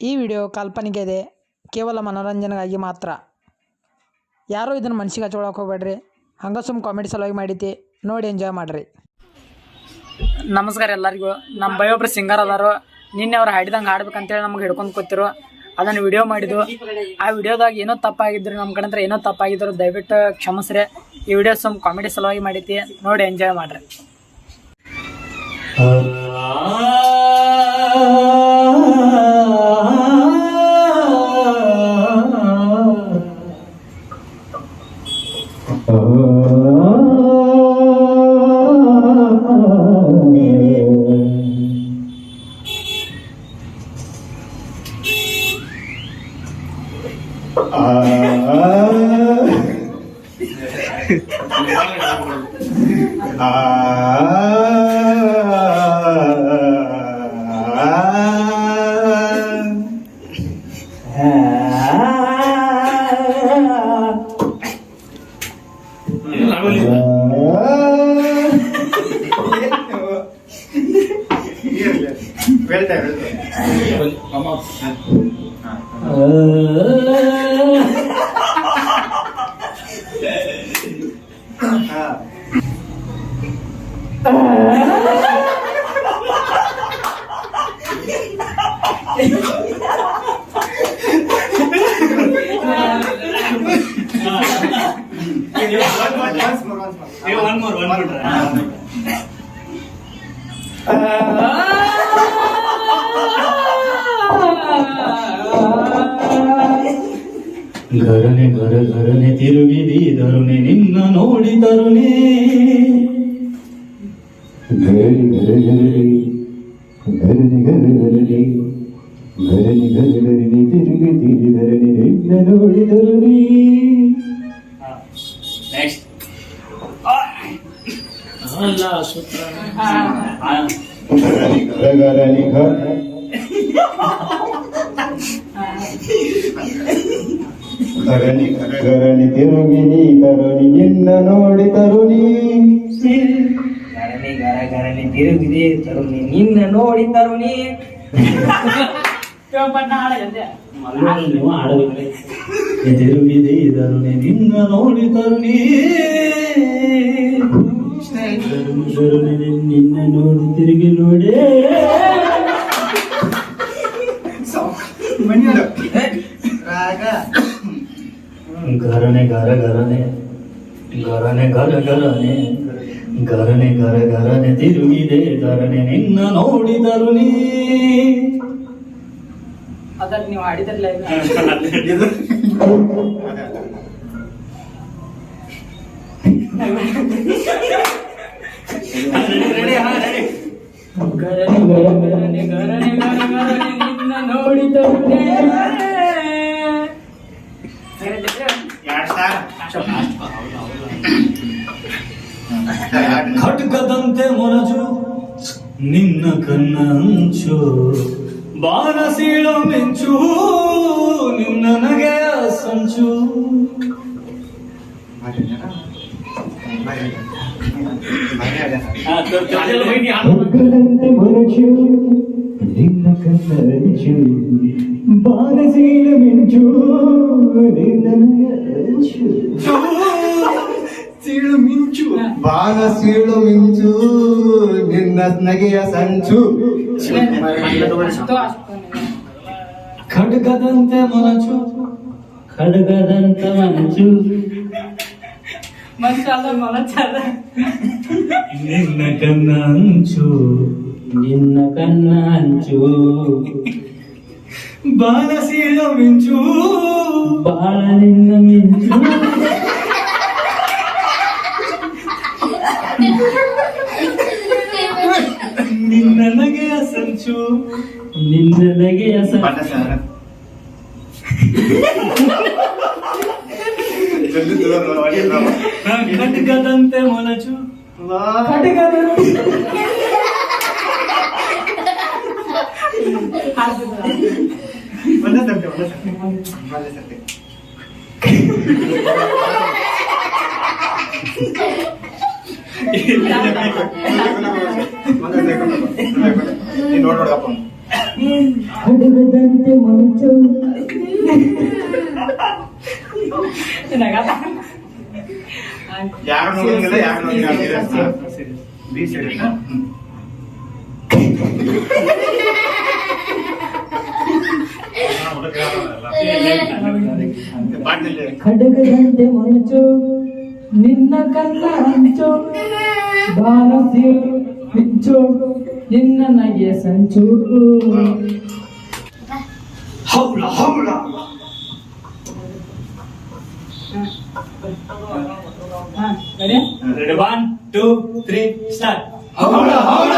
ಈ ವಿಡಿಯೋ ಕಾಲ್ಪನಿಕ ಇದೆ, ಕೇವಲ ಮನೋರಂಜನೆಗಾಗಿ ಮಾತ್ರ. ಯಾರೂ ಇದನ್ನು ಮನಸ್ಸಿಗೆ ಹಚ್ಕೊಳಕ್ಕೆ ಹೋಗ್ಬೇಡ್ರಿ. ಹಂಗೆ ಸುಮ್ಮ ಕಾಮಿಡಿ ಸಲುವಾಗಿ ಮಾಡೈತಿ, ನೋಡಿ ಎಂಜಾಯ್ ಮಾಡಿರಿ. ನಮಸ್ಕಾರ ಎಲ್ಲರಿಗೂ. ನಮ್ಮ ಬೈಯೊಬ್ರು ಸಿಂಗರ್ ಅದಾರು. ನಿನ್ನೆ ಅವ್ರು ಹಾಡಿದಂಗೆ ಹಾಡ್ಬೇಕಂತೇಳಿ ನಮ್ಗೆ ಹಿಡ್ಕೊಂಡು ಕೂತಿರು. ಅದನ್ನು ವಿಡಿಯೋ ಮಾಡಿದ್ದು. ಆ ವಿಡಿಯೋದಾಗ ಏನೋ ತಪ್ಪಾಗಿದ್ರು, ನಮ್ಮ ಕಡೆ ಏನೋ ತಪ್ಪಾಗಿದ್ರು, ದಯವಿಟ್ಟು ಕ್ಷಮಿಸ್ರಿ. ಈ ವಿಡಿಯೋ ಸುಮ್ಮ ಕಾಮಿಡಿ ಸಲುವಾಗಿ ಮಾಡೈತಿ, ನೋಡಿ ಎಂಜಾಯ್ ಮಾಡಿರಿ. ಗರನೆ ಗರನೆ ತಿರುಗಿದಿ ಧರುಣೆ ನಿನ್ನ ನೋಡಿ ತರುಣೆ ಗರನೆ ಗರನೆ ಗರನೆ ತಿರುಗಿದಿ ಧರಣಿ ನಿನ್ನ ನೋಡಿ ತರುಣೆ. ಗರಣಿ ಗರಣಿ ತಿರುಗಿನಿ ತರುಣಿ ನಿನ್ನ ನೋಡಿ ತರುಣಿ ಗರಣಿ ಗರಣಿ ತಿರುಗಿದೆ ತರುಣಿ ನಿನ್ನ ನೋಡಿ ತರುಣಿ. ನೀವು ಆಡಬೇಕ್ರೆ. ತಿರುಗಿದೆ ತರುಣಿ ನಿನ್ನ ನೋಡಿ ತರುಣಿ ತರುಣಿ ನಿನ್ನ ನೋಡಿ ತಿರುಗಿ ನೋಡಿ ಗರನೆ ಗರ ಗರನೆ ಗರನೆ ಗರ ಗರನೆ ಗರನೆ ಗರ ಗರನೆ ತಿರುಗಿದೆ ಗರನೆ ನಿನ್ನ ನೋಡಿ ತರುಣಿ. ಅದನ್ನ ನೀವು ಹಾಡಿದ್ರಲ್ಲ ಗರನೆ ಗರನೆ ಗರನೆ ಗರನೆ ನಿನ್ನ ನೋಡಿ ತರುಣಿ. ಖಡ್ಗದಂತೆ ಮೊರಜು ನಿನ್ನ ಕನ್ನ ಅಂಚು ಬಾಣಸೀಳ ಮಿಂಚು ನಿನ್ನ ನಗೆಯ ಸಂಚು ಖಡ್ಗದಂತೆ ಮೊರಜು ನಿನ್ನ ಕನ್ನ ಅಂಚು ಬಾಣಸೀಳ ಮಿಂಚು ನಿನ್ನ ನಗೆಯ ಅಂಚು ಸೀಳು ಮಿಂಚು ಬಾಣ ಸೀಳು ಮಿಂಚು ನಿನ್ನ ನಗೆಯ ಸಂಚು. ಖಡ್ಗದಂತೆ ಮೊನಚು ಖಡ್ಗದಂತ ಮಂಚು ನಿನ್ನ ಕನ್ನ ಅಂಚು ನಿನ್ನ ಕನ್ನ ಅಂಚು ಬಾಣ ಸೀಳು ಮಿಂಚು ಬಾಳ ನಿನ್ನ ಮಿಂಚು ನಿನ್ನ ನಗೆಯ ಸಂಚು ನಿನ್ನ ನಗೆಯ ಖಡ್ಗದಂತೆ ಮೊನಚು ನೋಡಪ್ಪ ಹಡಗದಂತೆ ಮಂಚು ಯಾರು ನೋಡಂಗಿಲ್ಲ ಯಾರು ನೋಡಂಗಿಲ್ಲ ಬಿ ಸರಿ ಖಡ್ಗದಂತೆ ಮಂಚು ನಿನ್ನ ಕನ್ನ ಹಂಚು ಬಾಲ ಸೀಳು ಮಿಂಚು ನಿನ್ನ ನಗೆ ಸಂಚು ಹೌಳ ಹೌಳ ರೆಡಿ ರೆಡಿ 1 2 3 ಸ್ಟಾರ್ಟ್ ಹೌಳ ಹೌಳ